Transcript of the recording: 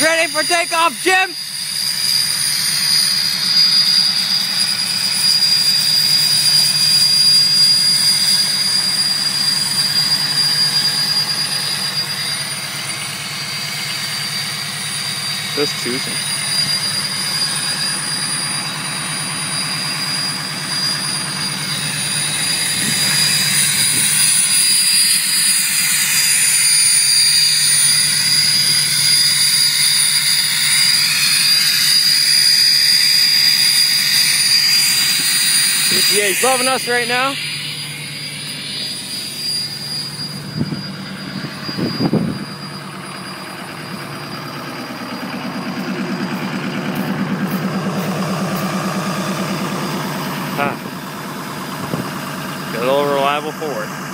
Ready for takeoff, Jim? Just choosing. EPA's loving us right now. Got a little reliable Ford.